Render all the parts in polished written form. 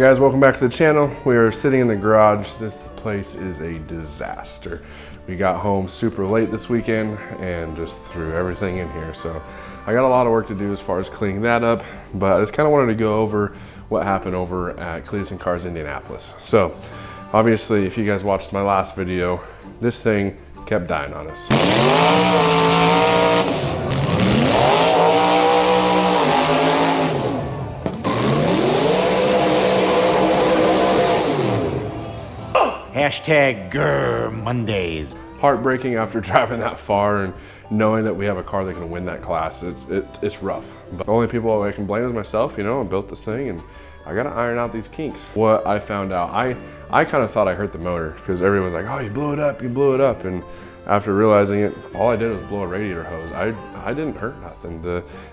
Guys, welcome back to the channel. We are sitting in the garage. This place is a disaster. We got home super late this weekend and just threw everything in here. So I got a lot of work to do as far as cleaning that up, but I just kind of wanted to go over what happened over at Cleetus and Cars Indianapolis. So obviously, if you guys watched my last video, this thing kept dying on us. Hashtag Grr Mondays. Heartbreaking after driving that far and knowing that we have a car that can win that class. It's rough. But the only people I can blame is myself. You know, I built this thing and I gotta iron out these kinks. What I found out, I kind of thought I hurt the motor because everyone's like, oh, you blew it up, you blew it up. And after realizing it, all I did was blow a radiator hose. I didn't hurt nothing.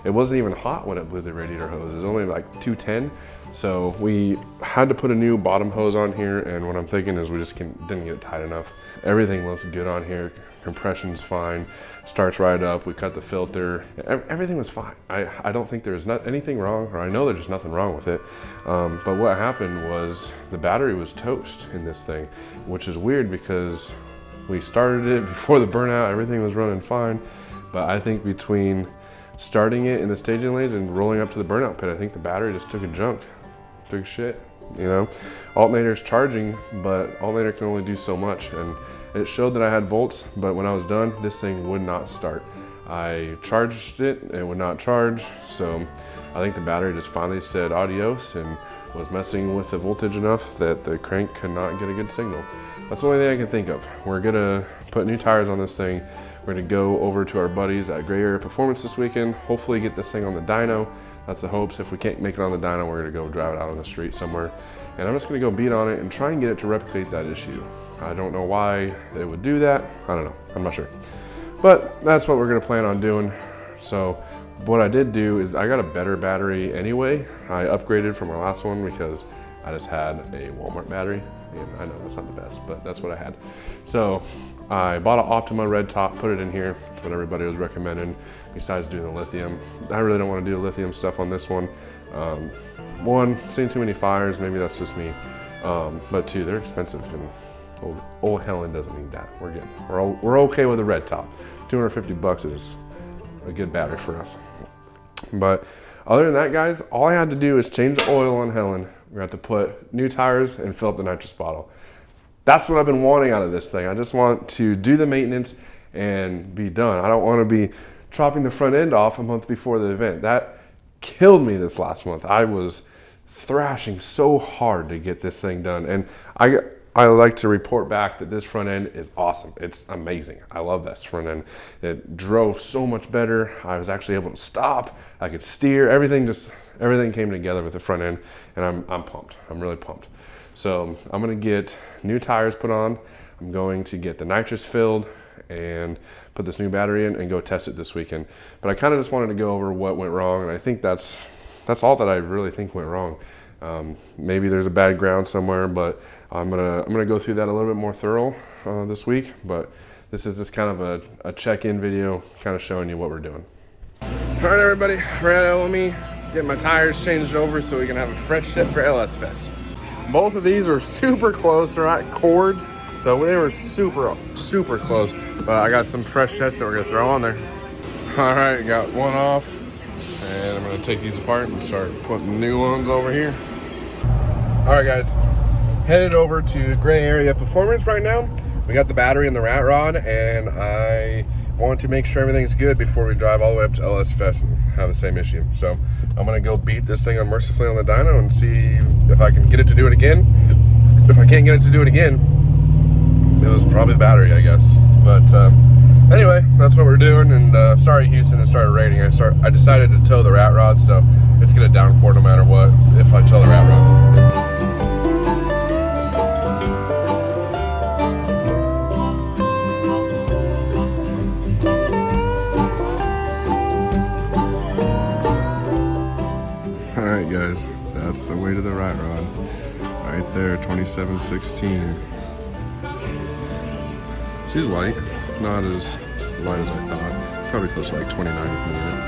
It wasn't even hot when it blew the radiator hose. It was only like 210. So we had to put a new bottom hose on here, and what I'm thinking is we just didn't get it tight enough. Everything looks good on here. Compression's fine, starts right up. We cut the filter. Everything was fine. I don't think there's anything wrong, or I know there's nothing wrong with it. But what happened was the battery was toast in this thing, which is weird because we started it before the burnout. Everything was running fine, but I think between starting it in the staging lanes and rolling up to the burnout pit, I think the battery just took a junk. Took shit, you know. Alternator's charging, but alternator can only do so much, and it showed that I had volts, but when I was done, this thing would not start. I charged it, it would not charge, so I think the battery just finally said adios and was messing with the voltage enough that the crank could not get a good signal. That's the only thing I can think of. We're gonna put new tires on this thing. We're gonna go over to our buddies at Gray Area Performance this weekend, hopefully get this thing on the dyno. That's the hopes. If we can't make it on the dyno, we're gonna go drive it out on the street somewhere. And I'm just gonna go beat on it and try and get it to replicate that issue. I don't know why they would do that. I don't know, I'm not sure. But that's what we're gonna plan on doing. So what I did do is I got a better battery anyway. I upgraded from our last one because I just had a Walmart battery. And I know that's not the best, but that's what I had. So I bought an Optima red top, put it in here. That's what everybody was recommending, besides doing the lithium. I really don't want to do the lithium stuff on this one. One, seeing too many fires, maybe that's just me. But two, they're expensive, and old Helen doesn't need that. We're good. We're okay with the red top. 250 bucks is a good battery for us. But other than that, guys, all I had to do is change the oil on Helen. We have to put new tires and fill up the nitrous bottle. That's what I've been wanting out of this thing. I just want to do the maintenance and be done. I don't want to be chopping the front end off a month before the event. That killed me this last month. I was thrashing so hard to get this thing done. And I like to report back that this front end is awesome. It's amazing. I love this front end. It drove so much better. I was actually able to stop. I could steer. Everything came together with the front end, and I'm pumped. I'm really pumped. So I'm gonna get new tires put on. I'm going to get the nitrous filled and put this new battery in and go test it this weekend. But I kind of just wanted to go over what went wrong, and I think that's all that I really think went wrong. Maybe there's a bad ground somewhere, but I'm gonna go through that a little bit more thorough this week. But this is just kind of a check-in video, kind of showing you what we're doing. All right, everybody, we're at LME, getting my tires changed over so we can have a fresh set for LS Fest. Both of these were super close. They're at cords, so they were super close. But I got some fresh sets that we're gonna throw on there. All right, got one off, and I'm gonna take these apart and start putting new ones over here. All right, guys, headed over to Gray Area Performance right now. We got the battery and the rat rod, and I want to make sure everything's good before we drive all the way up to LS Fest and have the same issue. So I'm gonna go beat this thing unmercifully on the dyno and see if I can get it to do it again. If I can't get it to do it again, it was probably the battery, I guess. But anyway, that's what we're doing. And sorry, Houston, it started raining. I decided to tow the rat rod, so it's gonna downpour no matter what if I tow the rat rod. Alright guys, that's the weight of the rat rod. Right there, 2716. She's light, not as light as I thought. Probably close to like 29 if you need it.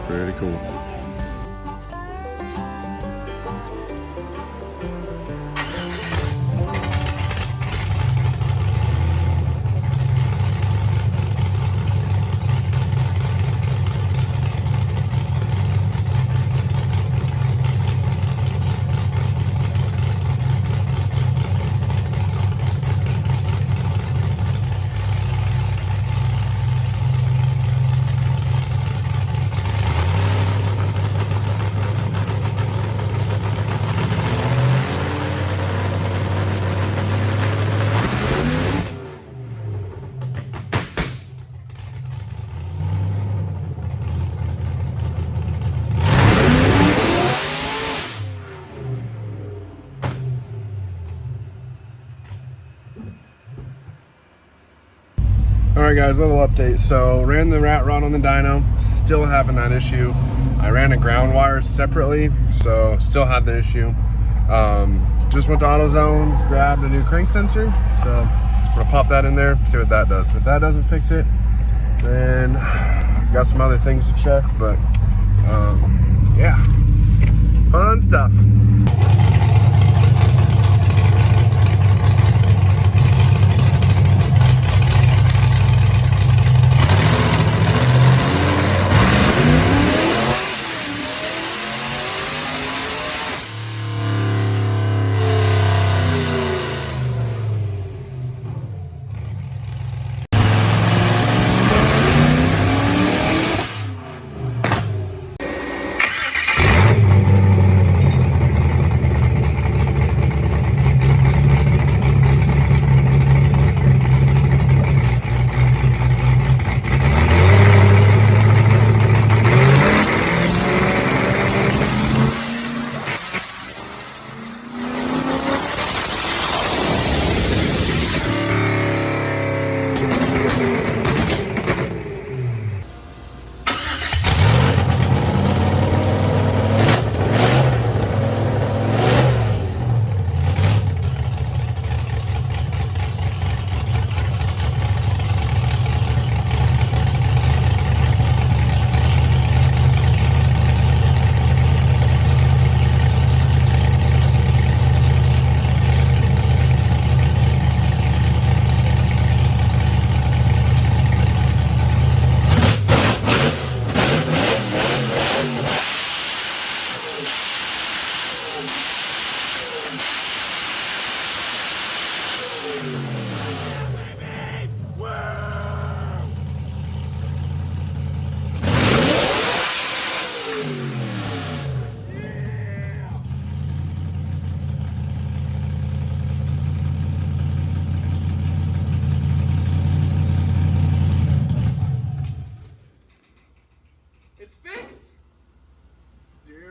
Pretty cool. All right, guys, little update. So ran the rat rod on the dyno, still having that issue. I ran a ground wire separately, so still had the issue. Just went to AutoZone, grabbed a new crank sensor. So I'm gonna pop that in there, see what that does. If that doesn't fix it, then got some other things to check, but yeah, fun stuff.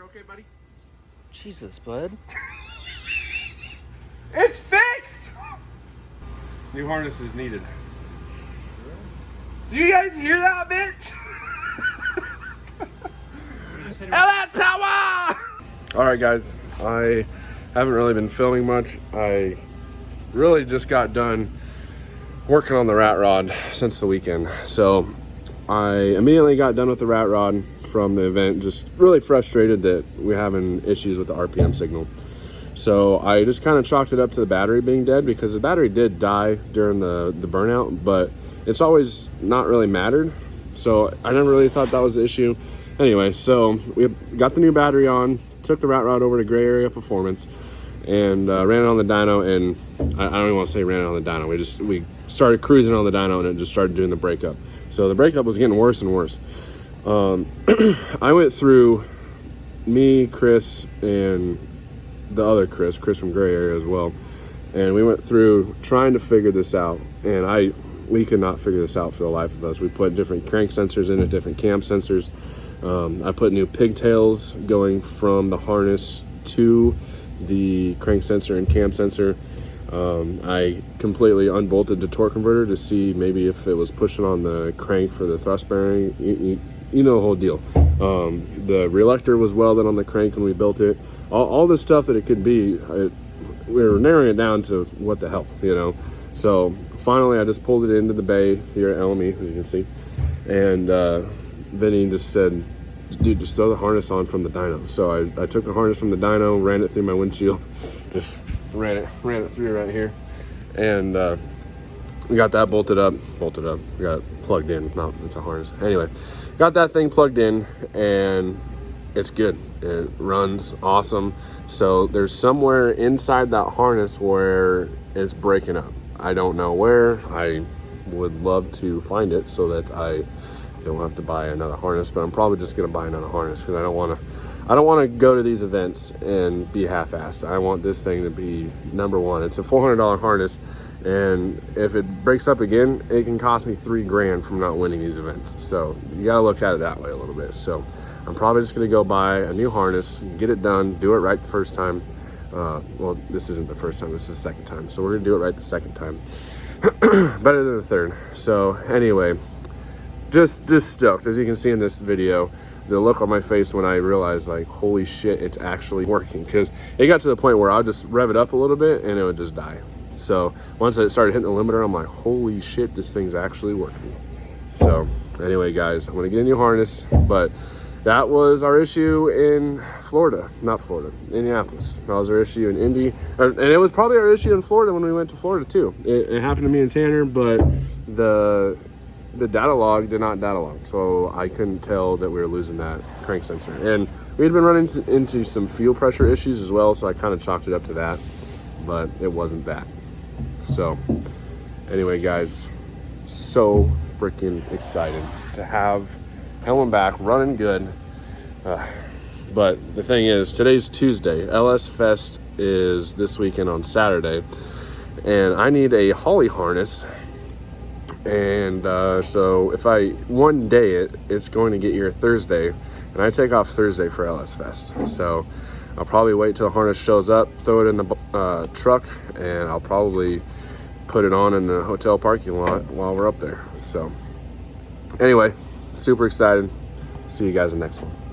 Okay, buddy? Jesus, bud. It's fixed! New harness is needed. Do you guys hear that, bitch? LS power! Alright, guys. I haven't really been filming much. I really just got done working on the rat rod since the weekend. So I immediately got done with the rat rod from the event, just really frustrated that we're having issues with the RPM signal. So I just kind of chalked it up to the battery being dead, because the battery did die during the burnout, but it's always not really mattered. So I never really thought that was the issue. Anyway, so we got the new battery on, took the rat rod over to Gray Area Performance, and ran it on the dyno. And I don't even want to say ran it on the dyno. We started cruising on the dyno, and it just started doing the breakup. So the breakup was getting worse and worse. I went through, me, Chris, and the other Chris from Gray Area as well, and we went through trying to figure this out, and we could not figure this out for the life of us. We put different crank sensors in it, different cam sensors. I put new pigtails going from the harness to the crank sensor and cam sensor. I completely unbolted the torque converter to see maybe if it was pushing on the crank for the thrust bearing. You know the whole deal. The reluctor was welded on the crank when we built it. All the stuff that it could be, we were narrowing it down to what the hell, you know. So finally I just pulled it into the bay here at LME, as you can see. And Vinny just said, dude, just throw the harness on from the dyno. So I took the harness from the dyno, ran it through my windshield, just ran it through right here. And we got that bolted up. We got it plugged in. No, it's a harness. Anyway, got that thing plugged in, and it's good. It runs awesome. So there's somewhere inside that harness where it's breaking up. I don't know where. I would love to find it so that I don't have to buy another harness, but I'm probably just gonna buy another harness, because I don't want to go to these events and be half-assed. I want this thing to be number one. It's a $400 harness, and if it breaks up again, it can cost me $3,000 from not winning these events. So you gotta look at it that way a little bit. So I'm probably just gonna go buy a new harness, get it done, do it right the first time. Well, this isn't the first time, this is the second time. So we're gonna do it right the second time. better than the third. So anyway, just stoked. As you can see in this video, the look on my face when I realized, like, holy shit, it's actually working. Because it got to the point where I'll just rev it up a little bit and it would just die. So once I started hitting the limiter, I'm like, holy shit, this thing's actually working. So anyway, guys, I'm gonna get a new harness. But that was our issue in Florida, not Florida, Indianapolis. That was our issue in Indy, and it was probably our issue in Florida when we went to Florida too. It happened to me and Tanner, but the data log did not data log, so I couldn't tell that we were losing that crank sensor. And we had been running into some fuel pressure issues as well, so I kind of chalked it up to that, but it wasn't that. So anyway, guys, so freaking excited to have Hellman back running good. But the thing is, today's Tuesday. LS Fest is this weekend on Saturday, and I need a Holley harness. And so if I one day it's going to get here Thursday, and I take off Thursday for LS Fest. So I'll probably wait till the harness shows up, throw it in the truck, and I'll probably put it on in the hotel parking lot while we're up there. So anyway, super excited. See you guys in the next one.